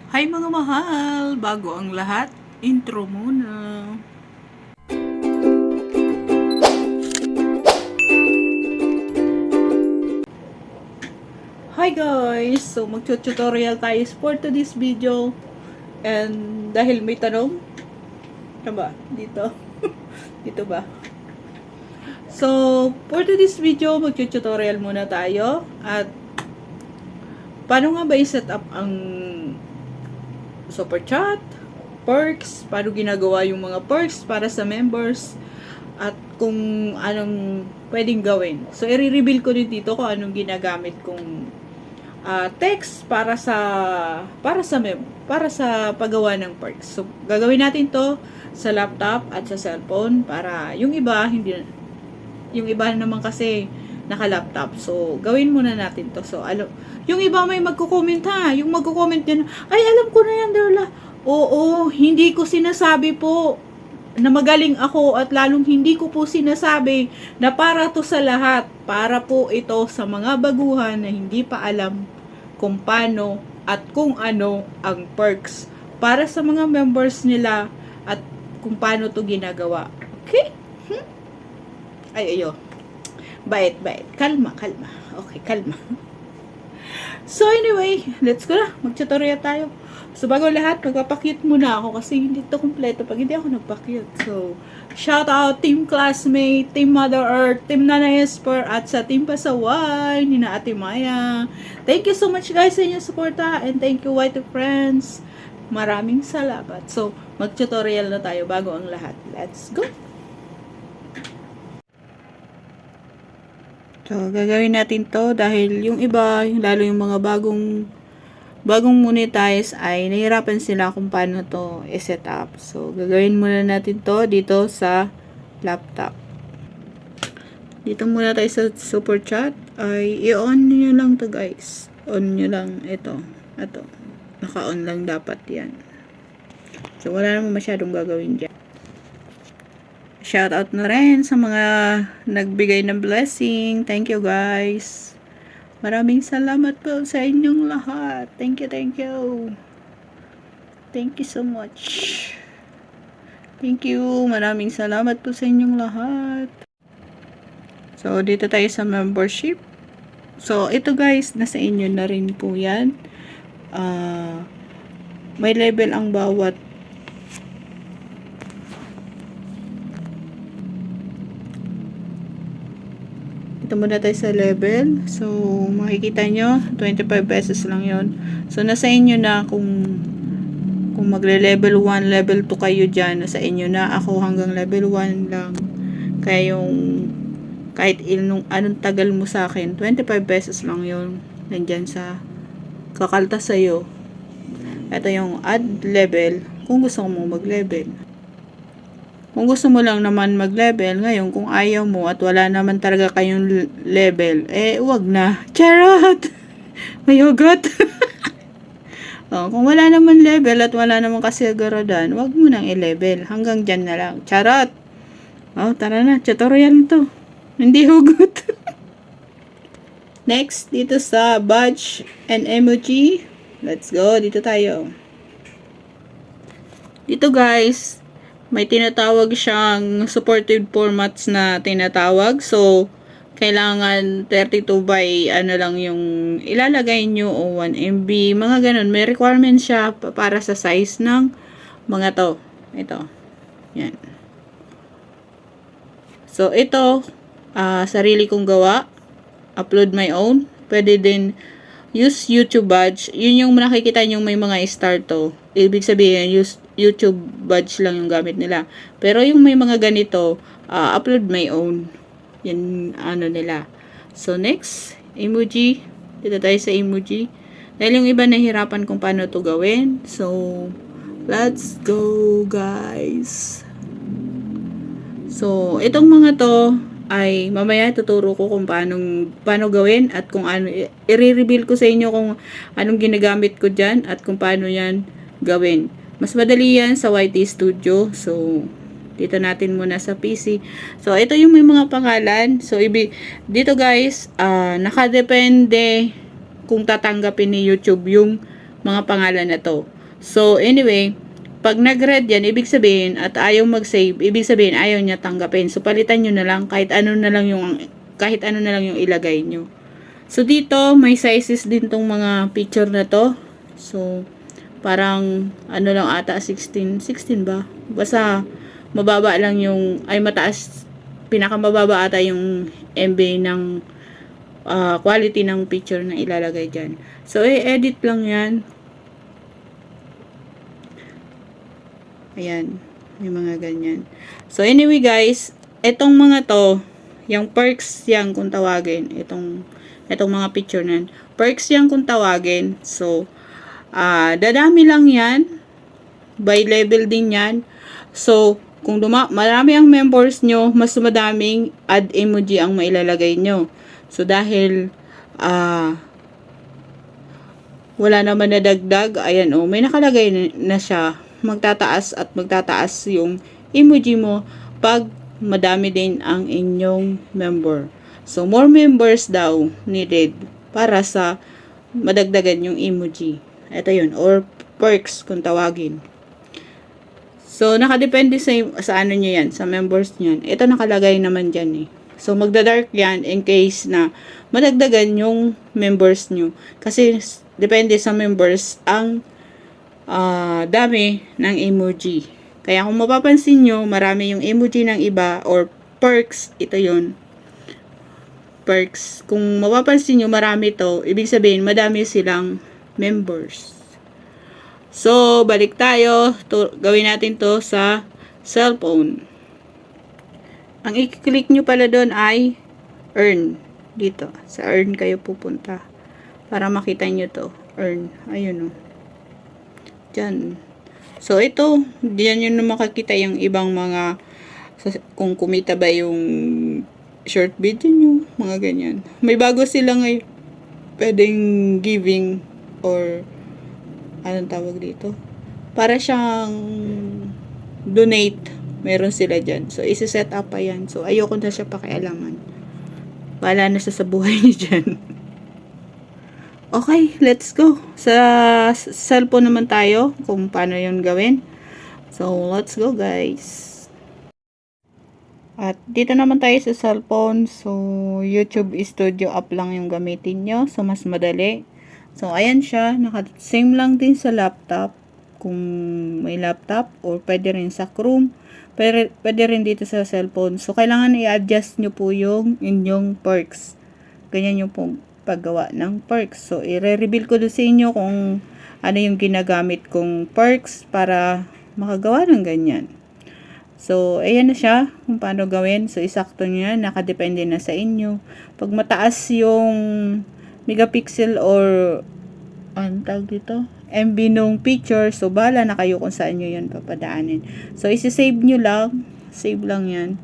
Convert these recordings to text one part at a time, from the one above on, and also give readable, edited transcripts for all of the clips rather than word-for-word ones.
Hi mga mahal! Bago ang lahat, intro muna. Hi guys! So mag-tutorial tayo for today's video. And dahil may tanong, ano ba? Dito? Dito ba? So, for today's video, mag-tutorial muna tayo. At paano nga ba i-set up ang super chat, perks, paano ginagawa yung mga perks para sa members, at kung anong pwedeng gawin. So, i-reveal ko din dito kung anong ginagamit kong text para sa paggawa ng perks. So, gagawin natin to sa laptop at sa cellphone para yung iba naman kasi naka-laptop. So, gawin muna natin to. So, yung iba may magko-comment ha. Yung magko-comment din, ay, alam ko na yan, Darla. Oo, hindi ko sinasabi po na magaling ako at lalong hindi ko po sinasabi na para to sa lahat. Para po ito sa mga baguhan na hindi pa alam kung paano at kung ano ang perks para sa mga members nila at kung paano to ginagawa. Okay? Ayo. Bait. Kalma. Okay, kalma. So anyway, let's go na. Mag-tutorial tayo. So bago lahat, magpapakyut muna ako kasi hindi to kompleto pag hindi ako nagpakyut. So, shout out Team Classmate, Team Mother Earth, Team Nanay Esper, at sa Team Pasaway, ni na Ate Maya. Thank you so much guys sa inyong suporta and thank you White Friends. Maraming salamat. So, mag-tutorial na tayo bago ang lahat. Let's go! So, gagawin natin to dahil yung iba, lalo yung mga bagong monetize ay nahirapan sila kung paano to i-set up. So, gagawin muna natin to dito sa laptop. Dito muna tayo sa super chat. Ay, i-on nyo lang to guys. On nyo lang ito. Ito. Naka-on lang dapat yan. So, wala naman masyadong gagawin dyan. Shoutout na rin sa mga nagbigay ng blessing. Thank you guys. Maraming salamat po sa inyong lahat. Thank you. Thank you so much. Thank you. Maraming salamat po sa inyong lahat. So, dito tayo sa membership. So, ito guys, nasa inyo na rin po yan. May level ang bawat ito muna tayo sa level. So, makikita nyo, 25 pesos lang yon. So, nasa inyo na kung magle-level 1, level 2 kayo dyan. Nasa inyo na. Ako hanggang level 1 lang. Kaya yung kahit anong tagal mo sa akin, 25 pesos lang yon. Nandyan sa kakalta sa'yo. Ito yung add level kung gusto mo mag-level. Kung gusto mo lang naman mag-level, ngayon kung ayaw mo at wala naman talaga kayong level, wag na. Charot! May hugot! Kung wala naman level at wala naman kasiguraduhan, wag mo nang i-level. Hanggang dyan na lang. Charot! Tara na. Tutorial to. Hindi hugot. Next, dito sa badge and emoji. Let's go. Dito tayo. Dito guys, may tinatawag siyang supported formats na tinatawag. So, kailangan 32 by ano lang yung ilalagay nyo o 1 MB. Mga ganun. May requirement siya para sa size ng mga to. Ito. Yan. So, ito, sarili kong gawa. Upload my own. Pwede din use YouTube badge. Yun yung nakikita nyo may mga star to. Ibig sabihin, use YouTube badge lang yung gamit nila. Pero yung may mga ganito, upload my own. Yan, ano nila. So, next, emoji. Dito tayo sa emoji. Dahil yung iba nahirapan kung paano to gawin. So, let's go, guys. So, itong mga to, ay mamaya tuturo ko kung paano gawin at kung ano, i-reveal ko sa inyo kung anong ginagamit ko dyan at kung paano yan gawin. Mas madali yan sa YT Studio. So, dito natin muna sa PC. So, ito yung may mga pangalan. So, dito guys, nakadepende kung tatanggapin ni YouTube yung mga pangalan na to. So, anyway, pag nag-red yan, ibig sabihin, at ayaw mag-save, ibig sabihin, ayaw niya tanggapin. So, palitan nyo na lang, kahit ano na lang yung ilagay nyo. So, dito, may sizes din tong mga picture na to. So, parang, ano lang ata, 16 ba? Basta, mababa lang yung, ay mataas, pinakamababa ata yung MB ng quality ng picture na ilalagay dyan. So, i-edit lang yan. Ayan, may mga ganyan. So, anyway guys, etong mga to, yung perks yan kung tawagin, itong mga picture na yan, perks yan kung tawagin. So, dadami lang yan, by level din yan. So, kung marami ang members nyo, mas madaming add emoji ang mailalagay nyo. So, dahil, wala naman na dagdag, ayan may nakalagay na siya, magtataas at magtataas yung emoji mo pag madami din ang inyong member. So, more members daw needed para sa madagdagan yung emoji. Ito yun, or perks kung tawagin. So, nakadepende sa ano nyo yan, sa members nyo yan. Ito nakalagay naman dyan eh. So, magda-dark yan in case na madagdagan yung members nyo. Kasi, depende sa members ang dami ng emoji. Kaya kung mapapansin nyo, marami yung emoji ng iba or perks, ito yun. Perks. Kung mapapansin nyo, marami to, ibig sabihin, madami silang members. So, balik tayo. Gawin natin to sa cellphone. Ang i-click nyo pala doon ay earn. Dito. Sa earn kayo pupunta. Para makita nyo to. Earn. Ayun o. Diyan. So, ito. Diyan yun na makakita yung ibang mga kung kumita ba yung short video nyo. Mga ganyan. May bago sila ngayon. Pwedeng giving or anong tawag dito? Para siyang donate. Meron sila dyan. So, isi-set up pa yan. So, ayoko na siya pakialaman. Wala na siya sa buhay niya dyan. Okay, let's go. Sa cellphone naman tayo kung paano yun gawin. So, let's go guys. At dito naman tayo sa cellphone. So, YouTube Studio app lang yung gamitin nyo. So, mas madali. So, ayan siya. Same lang din sa laptop. Kung may laptop or pwede rin sa Chrome. Pwede rin dito sa cellphone. So, kailangan i-adjust nyo po yung inyong perks. Ganyan yung po paggawa ng perks. So, i-reveal ko doon sa inyo kung ano yung ginagamit kong perks para makagawa ng ganyan. So, ayan na siya kung paano gawin. So, isakto nyo yan. Nakadepende na sa inyo. Pag mataas yung megapixel or ang tawag dito, MB nung picture, so bahala na kayo kung saan nyo yan papadaanin. So, isi-save nyo lang. Save lang yan.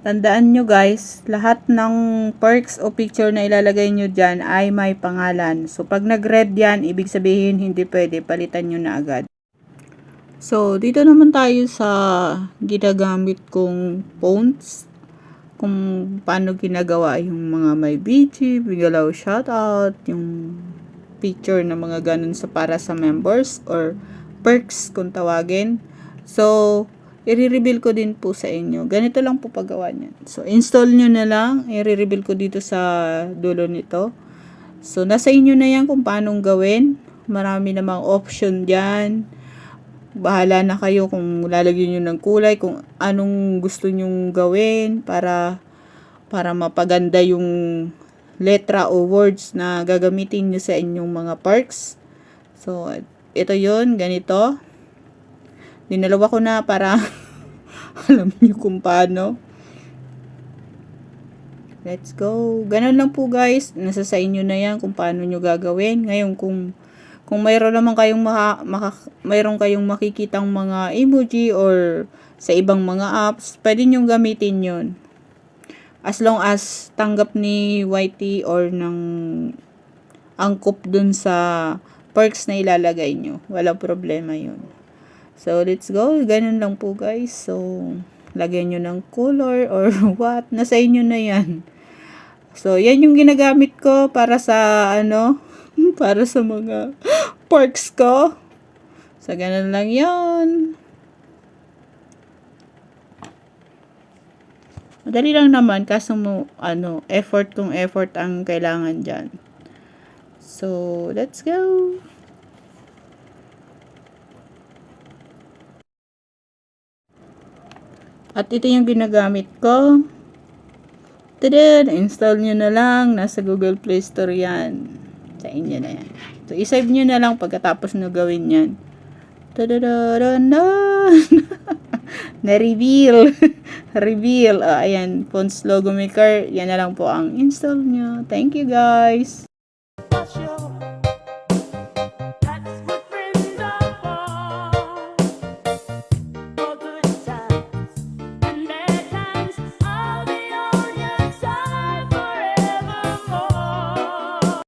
Tandaan nyo guys, lahat ng perks o picture na ilalagay nyo dyan ay may pangalan. So, pag nag-red yan, ibig sabihin hindi pwede, palitan nyo na agad. So, dito naman tayo sa ginagamit kong fonts. Kung paano ginagawa yung mga may BG, bigalaw shoutout, yung picture na mga ganun sa para sa members or perks kung tawagin. So, i-reveal ko din po sa inyo. Ganito lang po paggawa niyan. So, install nyo na lang. I-reveal ko dito sa dulo nito. So, nasa inyo na yan kung paano gawin. Marami namang option dyan. Bahala na kayo kung lalagyan nyo ng kulay, kung anong gusto nyong gawin para mapaganda yung letra o words na gagamitin nyo sa inyong mga perks. So, ito yon ganito. Dinalawa ko na para alam nyo kung paano. Let's go. Ganun lang po guys. Nasa sa inyo na yan kung paano nyo gagawin. Ngayon kung mayroon naman kayong mayroon kayong makikitang mga emoji or sa ibang mga apps, pwede nyo gamitin yon. As long as tanggap ni YT or ng angkop dun sa perks na ilalagay nyo. Walang problema yun. So, let's go. Ganun lang po guys. So, lagyan nyo ng color or what. Nasa inyo na yan. So, yan yung ginagamit ko para sa, ano, para sa mga perks ko. So, ganun lang yon. Madali lang naman, kaso mo, ano, effort kung effort ang kailangan dyan. So, let's go! At ito yung ginagamit ko. Tada! Install nyo na lang. Nasa Google Play Store yan. Sa inyo na yan. So, isave nyo na lang pagkatapos nyo gawin yan. Tada! Na-reveal. Reveal. Ayan. Fonts Logo Maker. Yan na lang po ang install nyo. Thank you guys.